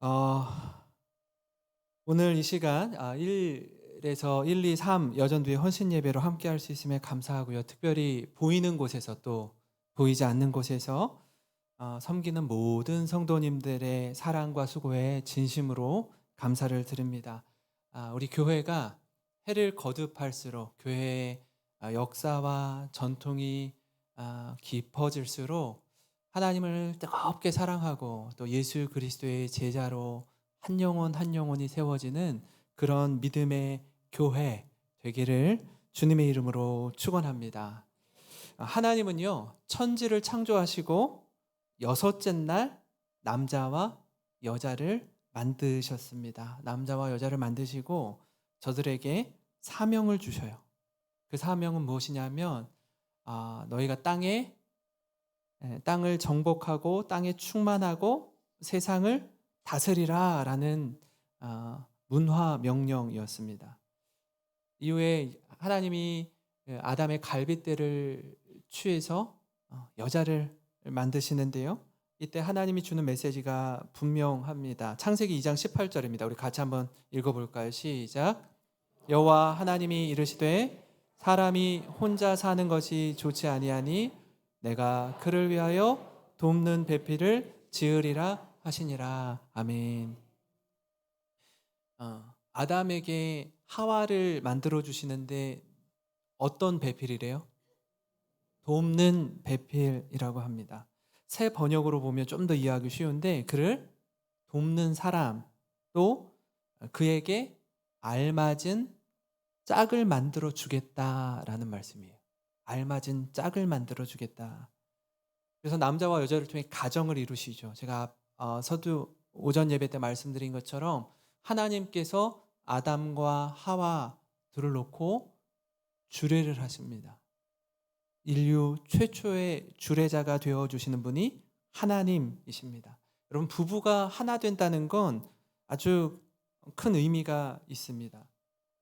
어, 오늘 이 시간 1에서 1, 2, 3 여전도의 헌신 예배로 함께 할 수 있음에 감사하고요. 특별히 보이는 곳에서 또 보이지 않는 곳에서 섬기는 모든 성도님들의 사랑과 수고에 진심으로 감사를 드립니다. 우리 교회가 해를 거듭할수록 교회의 역사와 전통이 깊어질수록 하나님을 뜨겁게 사랑하고 또 예수 그리스도의 제자로 한 영혼 한 영혼이 세워지는 그런 믿음의 교회 되기를 주님의 이름으로 축원합니다. 하나님은요, 천지를 창조하시고 여섯째 날 남자와 여자를 만드셨습니다. 남자와 여자를 만드시고 저들에게 사명을 주셔요. 그 사명은 무엇이냐면 너희가 땅을 정복하고 땅에 충만하고 세상을 다스리라 라는 문화 명령이었습니다. 이후에 하나님이 아담의 갈빗대를 취해서 여자를 만드시는데요. 이때 하나님이 주는 메시지가 분명합니다. 창세기 2장 18절입니다. 우리 같이 한번 읽어볼까요? 시작. 여호와 하나님이 이르시되 사람이 혼자 사는 것이 좋지 아니하니 내가 그를 위하여 돕는 배필을 지으리라 하시니라. 아멘. 아담에게 하와를 만들어 주시는데 어떤 배필이래요? 돕는 배필이라고 합니다. 새 번역으로 보면 좀 더 이해하기 쉬운데 그를 돕는 사람, 또 그에게 알맞은 짝을 만들어 주겠다라는 말씀이에요. 알맞은 짝을 만들어 주겠다. 그래서 남자와 여자를 통해 가정을 이루시죠. 제가 서두 오전 예배 때 말씀드린 것처럼 하나님께서 아담과 하와 둘을 놓고 주례를 하십니다. 인류 최초의 주례자가 되어주시는 분이 하나님이십니다. 여러분, 부부가 하나 된다는 건 아주 큰 의미가 있습니다.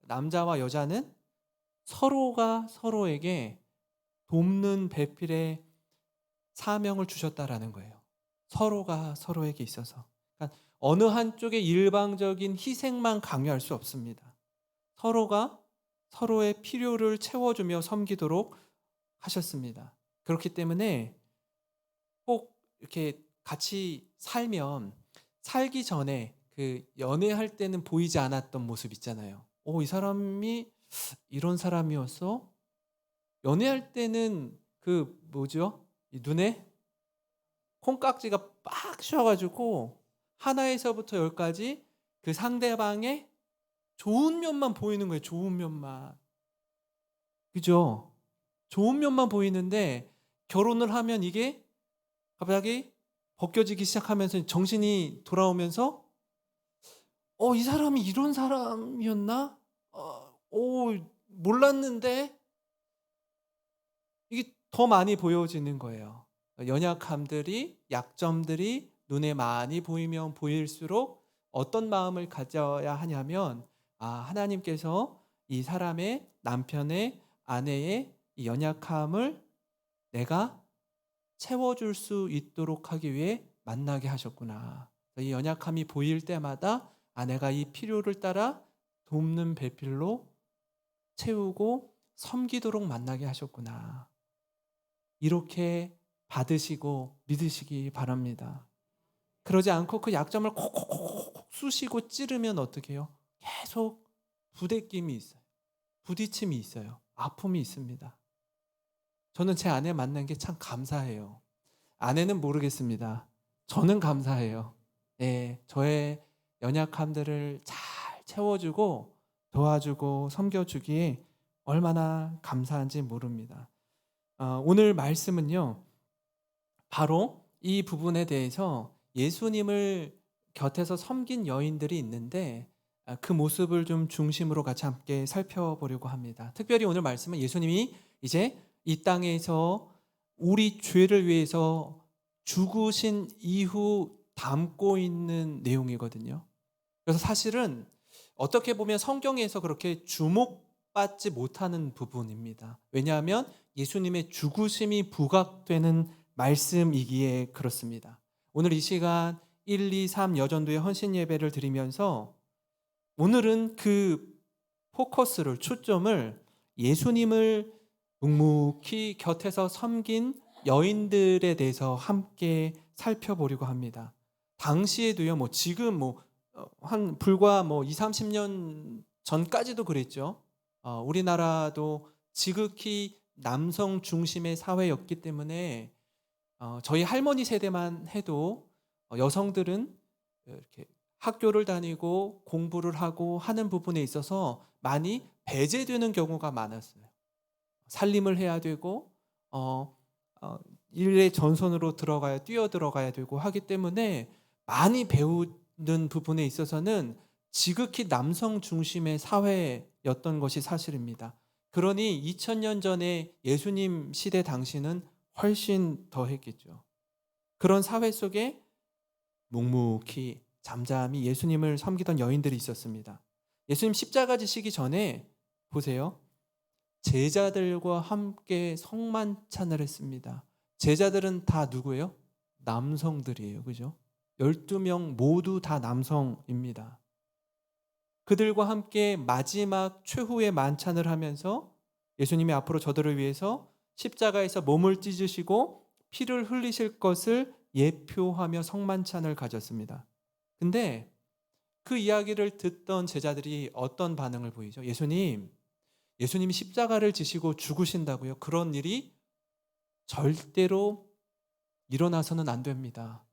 남자와 여자는 서로가 서로에게 돕는 배필의 사명을 주셨다라는 거예요. 서로가 서로에게 있어서. 그러니까 어느 한쪽의 일방적인 희생만 강요할 수 없습니다. 서로가 서로의 필요를 채워주며 섬기도록 하셨습니다. 그렇기 때문에 꼭 이렇게 같이 살면 살기 전에 그 연애할 때는 보이지 않았던 모습 있잖아요. 이 사람이 이런 사람이었어? 연애할 때는 그 뭐죠? 이 눈에 콩깍지가 빡 씌워가지고 하나에서부터 열까지 그 상대방의 좋은 면만 보이는 거예요. 좋은 면만. 그죠? 좋은 면만 보이는데 결혼을 하면 이게 갑자기 벗겨지기 시작하면서 정신이 돌아오면서 이 사람이 이런 사람이었나? 몰랐는데 이게 더 많이 보여지는 거예요. 연약함들이, 약점들이 눈에 많이 보이면 보일수록 어떤 마음을 가져야 하냐면 하나님께서 이 사람의 남편의 아내의 이 연약함을 내가 채워줄 수 있도록 하기 위해 만나게 하셨구나. 이 연약함이 보일 때마다 내가 이 필요를 따라 돕는 배필로 채우고 섬기도록 만나게 하셨구나. 이렇게 받으시고 믿으시기 바랍니다. 그러지 않고 그 약점을 콕콕콕 쑤시고 찌르면 어떻게 해요? 계속 부대낌이 있어요. 부딪힘이 있어요. 아픔이 있습니다. 저는 제 아내 만난 게 참 감사해요. 아내는 모르겠습니다. 저는 감사해요. 저의 연약함들을 잘 채워주고 도와주고 섬겨주기에 얼마나 감사한지 모릅니다. 오늘 말씀은요, 바로 이 부분에 대해서 예수님을 곁에서 섬긴 여인들이 있는데 그 모습을 좀 중심으로 같이 함께 살펴보려고 합니다. 특별히 오늘 말씀은 예수님이 이제 이 땅에서 우리 죄를 위해서 죽으신 이후 담고 있는 내용이거든요. 그래서 사실은 어떻게 보면 성경에서 그렇게 주목받지 못하는 부분입니다. 왜냐하면 예수님의 죽으심이 부각되는 말씀이기에 그렇습니다. 오늘 이 시간 1, 2, 3 여전도의 헌신 예배를 드리면서 오늘은 그 포커스를 초점을 예수님을 묵묵히 곁에서 섬긴 여인들에 대해서 함께 살펴보려고 합니다. 당시에도요, 지금 한 불과 2, 30년 전까지도 그랬죠. 우리나라도 지극히 남성 중심의 사회였기 때문에 저희 할머니 세대만 해도 여성들은 이렇게 학교를 다니고 공부를 하고 하는 부분에 있어서 많이 배제되는 경우가 많았어요. 살림을 해야 되고 일의 전선으로 뛰어 들어가야 되고 하기 때문에 많이 배우는 부분에 있어서는 지극히 남성 중심의 사회였던 것이 사실입니다. 그러니 2000년 전에 예수님 시대 당시는 훨씬 더 했겠죠. 그런 사회 속에 묵묵히 잠잠히 예수님을 섬기던 여인들이 있었습니다. 예수님 십자가 지시기 전에 보세요. 제자들과 함께 성만찬을 했습니다. 제자들은 다 누구예요? 남성들이에요. 그죠? 12명 모두 다 남성입니다. 그들과 함께 마지막 최후의 만찬을 하면서 예수님이 앞으로 저들을 위해서 십자가에서 몸을 찢으시고 피를 흘리실 것을 예표하며 성만찬을 가졌습니다. 근데 그 이야기를 듣던 제자들이 어떤 반응을 보이죠? 예수님이 십자가를 지시고 죽으신다고요? 그런 일이 절대로 일어나서는 안 됩니다.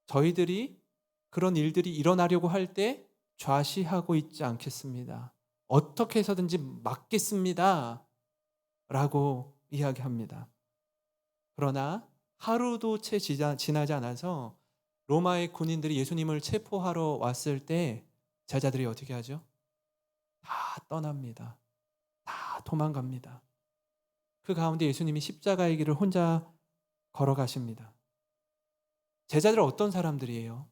저희들이 그런 일들이 일어나려고 할 때 좌시하고 있지 않겠습니다. 어떻게 해서든지 막겠습니다. 라고 이야기합니다. 그러나 하루도 채 지나지 않아서 로마의 군인들이 예수님을 체포하러 왔을 때 제자들이 어떻게 하죠? 다 떠납니다. 다 도망갑니다. 그 가운데 예수님이 십자가의 길을 혼자 걸어가십니다. 제자들은 어떤 사람들이에요?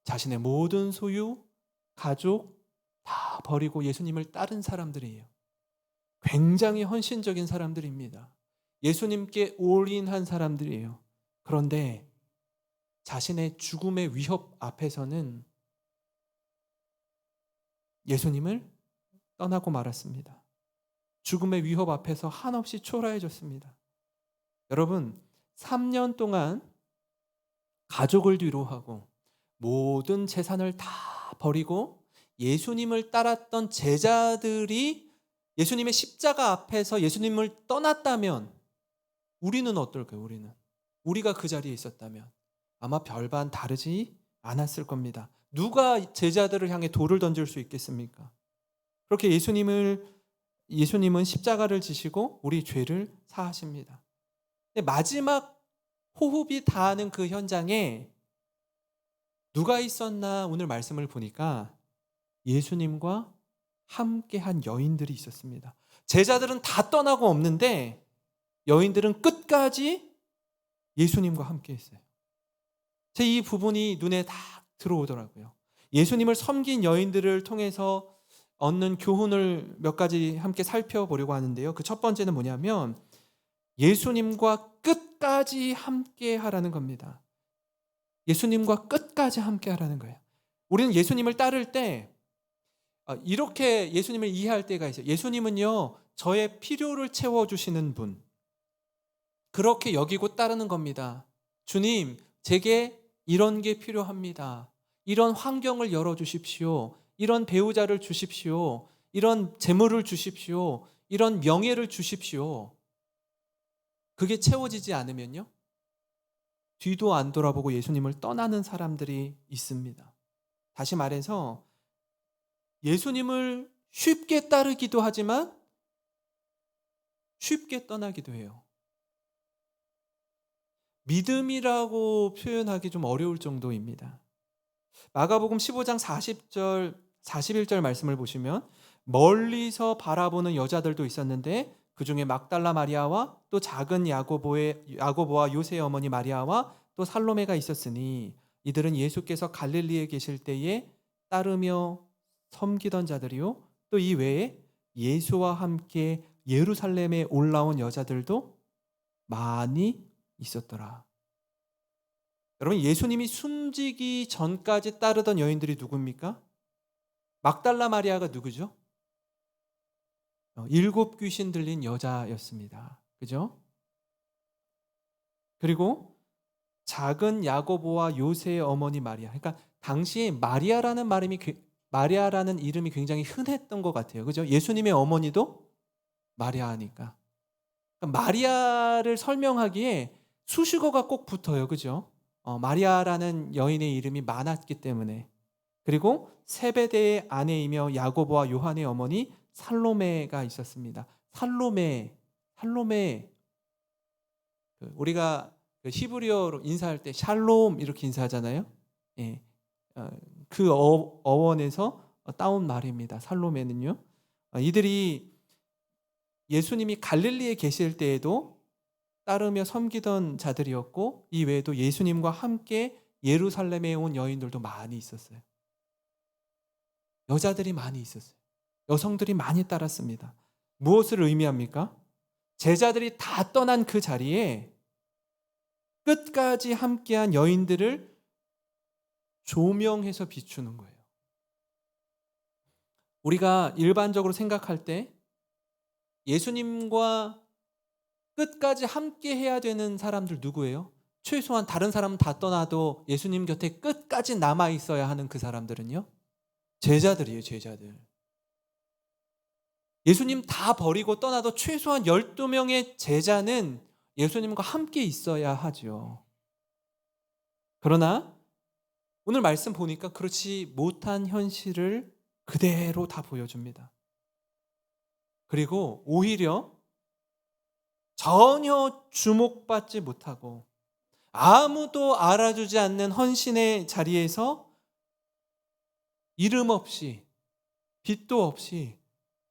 자신의 모든 소유, 가족 다 버리고 예수님을 따른 사람들이에요. 굉장히 헌신적인 사람들입니다. 예수님께 올인한 사람들이에요. 그런데 자신의 죽음의 위협 앞에서는 예수님을 떠나고 말았습니다. 죽음의 위협 앞에서 한없이 초라해졌습니다. 여러분, 3년 동안 가족을 뒤로하고 모든 재산을 다 버리고 예수님을 따랐던 제자들이 예수님의 십자가 앞에서 예수님을 떠났다면 우리는 어떨까요? 우리가 그 자리에 있었다면 아마 별반 다르지 않았을 겁니다. 누가 제자들을 향해 돌을 던질 수 있겠습니까? 그렇게 예수님은 십자가를 지시고 우리 죄를 사하십니다. 근데 마지막 호흡이 닿는 그 현장에 누가 있었나 오늘 말씀을 보니까 예수님과 함께한 여인들이 있었습니다. 제자들은 다 떠나고 없는데 여인들은 끝까지 예수님과 함께 했어요. 제 이 부분이 눈에 다 들어오더라고요. 예수님을 섬긴 여인들을 통해서 얻는 교훈을 몇 가지 함께 살펴보려고 하는데요. 그 첫 번째는 뭐냐면 예수님과 끝까지 함께 하라는 겁니다. 예수님과 끝까지 함께 하라는 거예요. 우리는 예수님을 따를 때 이렇게 예수님을 이해할 때가 있어요. 예수님은요, 저의 필요를 채워주시는 분. 그렇게 여기고 따르는 겁니다. 주님, 제게 이런 게 필요합니다. 이런 환경을 열어주십시오. 이런 배우자를 주십시오. 이런 재물을 주십시오. 이런 명예를 주십시오. 그게 채워지지 않으면요, 뒤도 안 돌아보고 예수님을 떠나는 사람들이 있습니다. 다시 말해서 예수님을 쉽게 따르기도 하지만 쉽게 떠나기도 해요. 믿음이라고 표현하기 좀 어려울 정도입니다. 마가복음 15장 40절, 41절 말씀을 보시면 멀리서 바라보는 여자들도 있었는데 그 중에 막달라 마리아와 또 작은 야고보와 요새의 어머니 마리아와 또 살로메가 있었으니 이들은 예수께서 갈릴리에 계실 때에 따르며 섬기던 자들이요 또 이 외에 예수와 함께 예루살렘에 올라온 여자들도 많이 있었더라. 여러분, 예수님이 숨지기 전까지 따르던 여인들이 누굽니까? 막달라 마리아가 누구죠? 7 귀신 들린 여자였습니다. 그죠? 그리고 작은 야고보와 요새의 어머니 마리아. 그러니까 당시에 마리아라는 이름이 굉장히 흔했던 것 같아요. 그죠? 예수님의 어머니도 마리아니까. 그러니까 마리아를 설명하기에 수식어가 꼭 붙어요. 그죠? 마리아라는 여인의 이름이 많았기 때문에. 그리고 세베대의 아내이며 야고보와 요한의 어머니 살로메가 있었습니다. 살로메. 우리가 히브리어로 인사할 때 샬롬 이렇게 인사하잖아요. 예. 그 어원에서 따온 말입니다. 살로메는요. 이들이 예수님이 갈릴리에 계실 때에도 따르며 섬기던 자들이었고, 이 외에도 예수님과 함께 예루살렘에 온 여인들도 많이 있었어요. 여자들이 많이 있었어요. 여성들이 많이 따랐습니다. 무엇을 의미합니까? 제자들이 다 떠난 그 자리에 끝까지 함께한 여인들을 조명해서 비추는 거예요. 우리가 일반적으로 생각할 때 예수님과 끝까지 함께 해야 되는 사람들 누구예요? 최소한 다른 사람은 다 떠나도 예수님 곁에 끝까지 남아 있어야 하는 그 사람들은요? 제자들이에요, 제자들. 예수님 다 버리고 떠나도 최소한 12명의 제자는 예수님과 함께 있어야 하죠. 그러나 오늘 말씀 보니까 그렇지 못한 현실을 그대로 다 보여줍니다. 그리고 오히려 전혀 주목받지 못하고 아무도 알아주지 않는 헌신의 자리에서 이름 없이 빛도 없이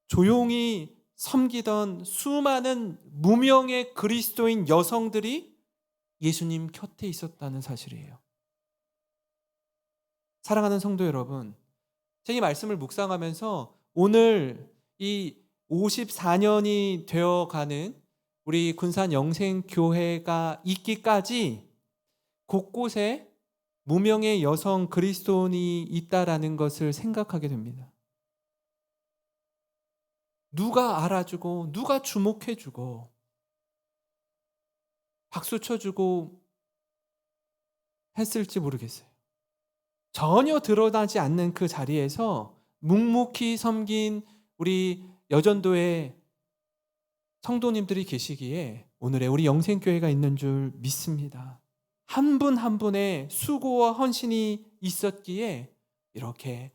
조용히 섬기던 수많은 무명의 그리스도인 여성들이 예수님 곁에 있었다는 사실이에요. 사랑하는 성도 여러분, 제가 이 말씀을 묵상하면서 오늘 이 54년이 되어가는 우리 군산 영생교회가 있기까지 곳곳에 무명의 여성 그리스도인이 있다라는 것을 생각하게 됩니다. 누가 알아주고 누가 주목해주고 박수 쳐주고 했을지 모르겠어요. 전혀 드러나지 않는 그 자리에서 묵묵히 섬긴 우리 여전도의 성도님들이 계시기에 오늘의 우리 영생교회가 있는 줄 믿습니다. 한 분 한 분의 수고와 헌신이 있었기에 이렇게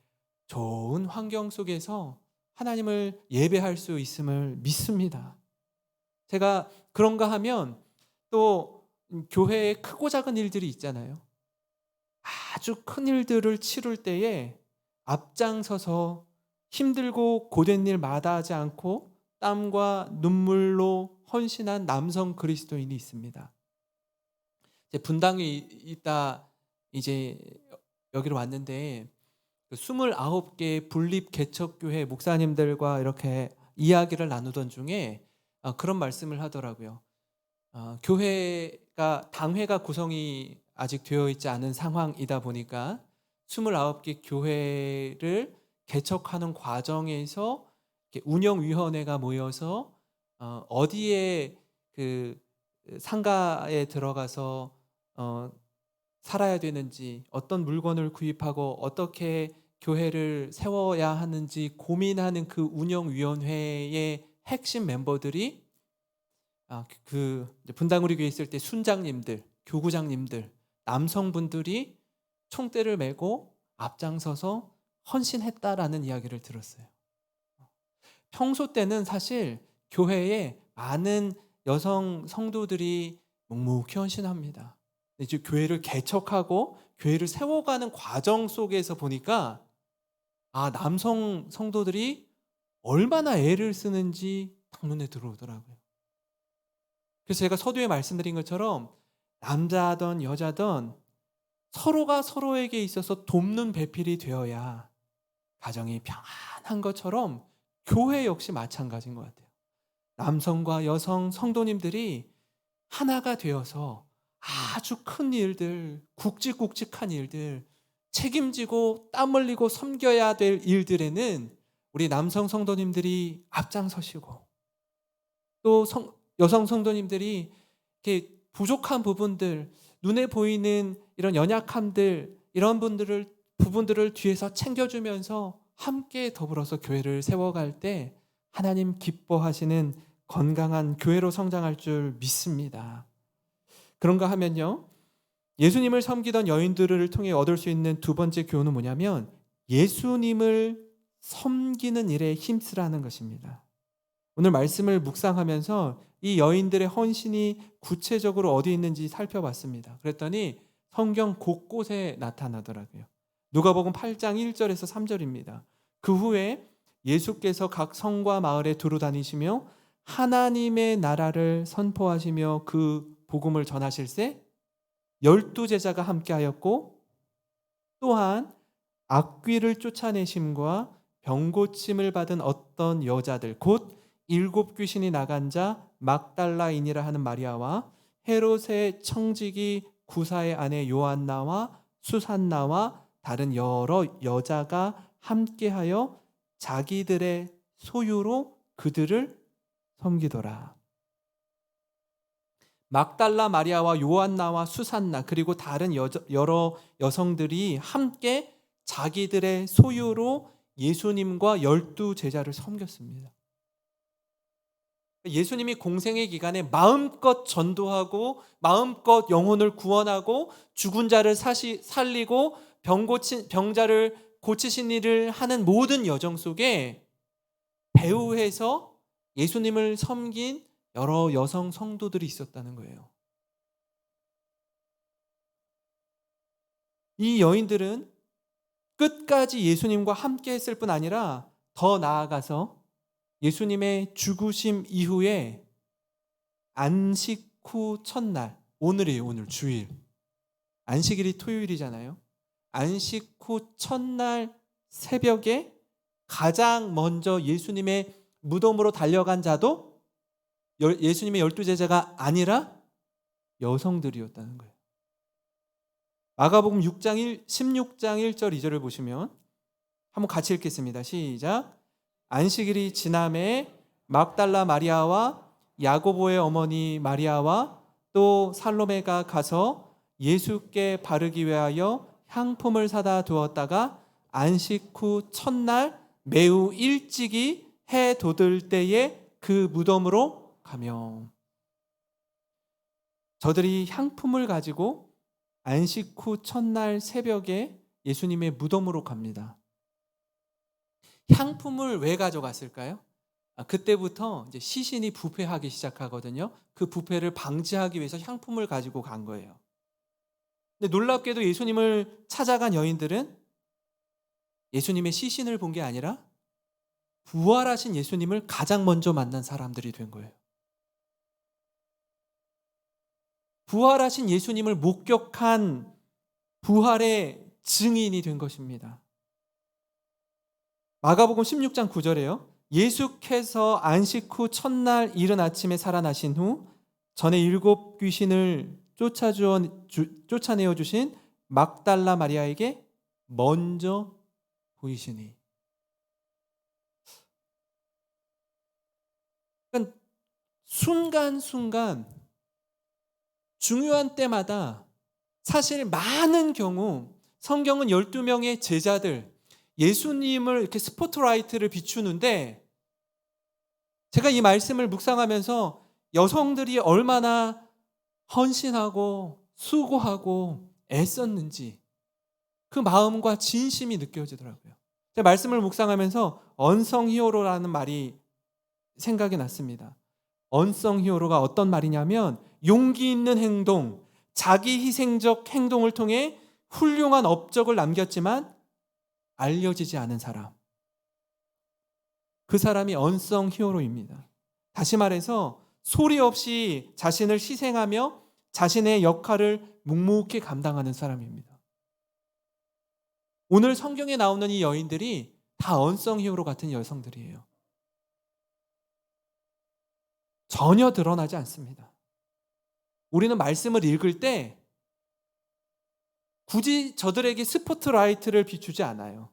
좋은 환경 속에서 하나님을 예배할 수 있음을 믿습니다. 제가 그런가 하면 또 교회에 크고 작은 일들이 있잖아요. 아주 큰 일들을 치룰 때에 앞장서서 힘들고 고된 일 마다하지 않고 땀과 눈물로 헌신한 남성 그리스도인이 있습니다. 분당에 있다 이제 여기로 왔는데 29개 분립 개척교회 목사님들과 이렇게 이야기를 나누던 중에 그런 말씀을 하더라고요. 교회가 당회가 구성이 아직 되어 있지 않은 상황이다 보니까 29개 교회를 개척하는 과정에서 운영위원회가 모여서 어디에 그 상가에 들어가서 살아야 되는지, 어떤 물건을 구입하고 어떻게 교회를 세워야 하는지 고민하는 그 운영위원회의 핵심 멤버들이 그 분당우리 교회 있을 때 순장님들, 교구장님들, 남성분들이 총대를 메고 앞장서서 헌신했다라는 이야기를 들었어요. 평소 때는 사실 교회에 많은 여성 성도들이 묵묵히 헌신합니다. 이제 교회를 개척하고 교회를 세워가는 과정 속에서 보니까 남성 성도들이 얼마나 애를 쓰는지 딱 눈에 들어오더라고요. 그래서 제가 서두에 말씀드린 것처럼 남자든 여자든 서로가 서로에게 있어서 돕는 배필이 되어야 가정이 평안한 것처럼 교회 역시 마찬가지인 것 같아요. 남성과 여성 성도님들이 하나가 되어서 아주 큰 일들, 굵직굵직한 일들, 책임지고 땀 흘리고 섬겨야 될 일들에는 우리 남성 성도님들이 앞장서시고, 또 여성 성도님들이 이렇게 부족한 부분들, 눈에 보이는 이런 연약함들, 이런 부분들을 뒤에서 챙겨주면서 함께 더불어서 교회를 세워갈 때 하나님 기뻐하시는 건강한 교회로 성장할 줄 믿습니다. 그런가 하면요, 예수님을 섬기던 여인들을 통해 얻을 수 있는 두 번째 교훈은 뭐냐면 예수님을 섬기는 일에 힘쓰라는 것입니다. 오늘 말씀을 묵상하면서 이 여인들의 헌신이 구체적으로 어디 있는지 살펴봤습니다. 그랬더니 성경 곳곳에 나타나더라고요. 누가복음 8장 1절에서 3절입니다. 그 후에 예수께서 각 성과 마을에 두루 다니시며 하나님의 나라를 선포하시며 그 복음을 전하실세 12제자가 함께하였고, 또한 악귀를 쫓아내심과 병고침을 받은 어떤 여자들, 곧 7 귀신이 나간 자 막달라인이라 하는 마리아와 헤롯의 청지기 구사의 아내 요한나와 수산나와 다른 여러 여자가 함께하여 자기들의 소유로 그들을 섬기더라. 막달라 마리아와 요한나와 수산나 그리고 다른 여러 여성들이 함께 자기들의 소유로 예수님과 12제자를 섬겼습니다. 예수님이 공생의 기간에 마음껏 전도하고 마음껏 영혼을 구원하고 죽은 자를 살리고 병자를 고치신 일을 하는 모든 여정 속에 배후에서 예수님을 섬긴 여러 여성 성도들이 있었다는 거예요. 이 여인들은 끝까지 예수님과 함께 했을 뿐 아니라 더 나아가서 예수님의 죽으심 이후에 안식 후 첫날, 오늘이에요. 오늘 주일. 안식일이 토요일이잖아요. 안식 후 첫날 새벽에 가장 먼저 예수님의 무덤으로 달려간 자도 예수님의 12제자가 아니라 여성들이었다는 거예요. 마가복음 16장 1절 2절을 보시면 한번 같이 읽겠습니다. 시작. 안식일이 지남에 막달라 마리아와 야고보의 어머니 마리아와 또 살로메가 가서 예수께 바르기 위하여 향품을 사다 두었다가 안식 후 첫날 매우 일찍이 해 돋을 때에 그 무덤으로 가며, 저들이 향품을 가지고 안식 후 첫날 새벽에 예수님의 무덤으로 갑니다. 향품을 왜 가져갔을까요? 그때부터 이제 시신이 부패하기 시작하거든요. 그 부패를 방지하기 위해서 향품을 가지고 간 거예요. 근데 놀랍게도 예수님을 찾아간 여인들은 예수님의 시신을 본 게 아니라 부활하신 예수님을 가장 먼저 만난 사람들이 된 거예요. 부활하신 예수님을 목격한 부활의 증인이 된 것입니다. 마가복음 16장 9절에요. 예수께서 안식 후 첫날 이른 아침에 살아나신 후 전에 7 귀신을 쫓아내어 주신 막달라 마리아에게 먼저 보이시니. 그러니까 순간순간 중요한 때마다 사실 많은 경우 성경은 12명의 제자들, 예수님을 이렇게 스포트라이트를 비추는데, 제가 이 말씀을 묵상하면서 여성들이 얼마나 헌신하고 수고하고 애썼는지 그 마음과 진심이 느껴지더라고요. 제가 말씀을 묵상하면서 언성 히어로라는 말이 생각이 났습니다. 언성 히어로가 어떤 말이냐면 용기 있는 행동, 자기 희생적 행동을 통해 훌륭한 업적을 남겼지만 알려지지 않은 사람, 그 사람이 언성 히어로입니다. 다시 말해서 소리 없이 자신을 희생하며 자신의 역할을 묵묵히 감당하는 사람입니다. 오늘 성경에 나오는 이 여인들이 다 언성 히어로 같은 여성들이에요. 전혀 드러나지 않습니다. 우리는 말씀을 읽을 때 굳이 저들에게 스포트라이트를 비추지 않아요.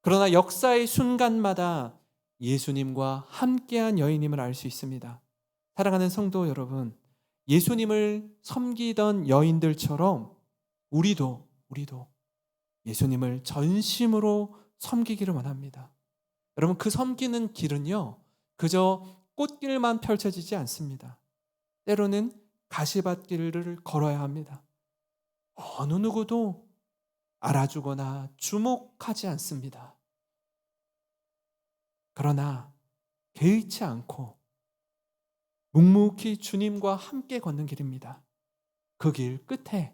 그러나 역사의 순간마다 예수님과 함께한 여인임을 알 수 있습니다. 사랑하는 성도 여러분, 예수님을 섬기던 여인들처럼 우리도 예수님을 전심으로 섬기기를 원합니다. 여러분, 그 섬기는 길은요, 그저 꽃길만 펼쳐지지 않습니다. 때로는 가시밭길을 걸어야 합니다. 어느 누구도 알아주거나 주목하지 않습니다. 그러나 개의치 않고 묵묵히 주님과 함께 걷는 길입니다. 그 길 끝에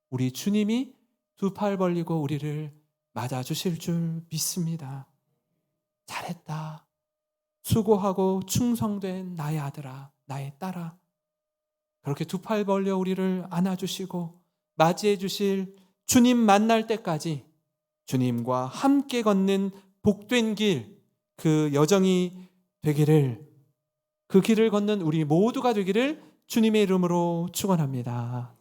우리 주님이 두 팔 벌리고 우리를 맞아주실 줄 믿습니다. 잘했다. 수고하고 충성된 나의 아들아, 나의 딸아. 그렇게 두 팔 벌려 우리를 안아주시고 맞이해 주실 주님 만날 때까지 주님과 함께 걷는 복된 길, 그 여정이 되기를, 그 길을 걷는 우리 모두가 되기를 주님의 이름으로 축원합니다.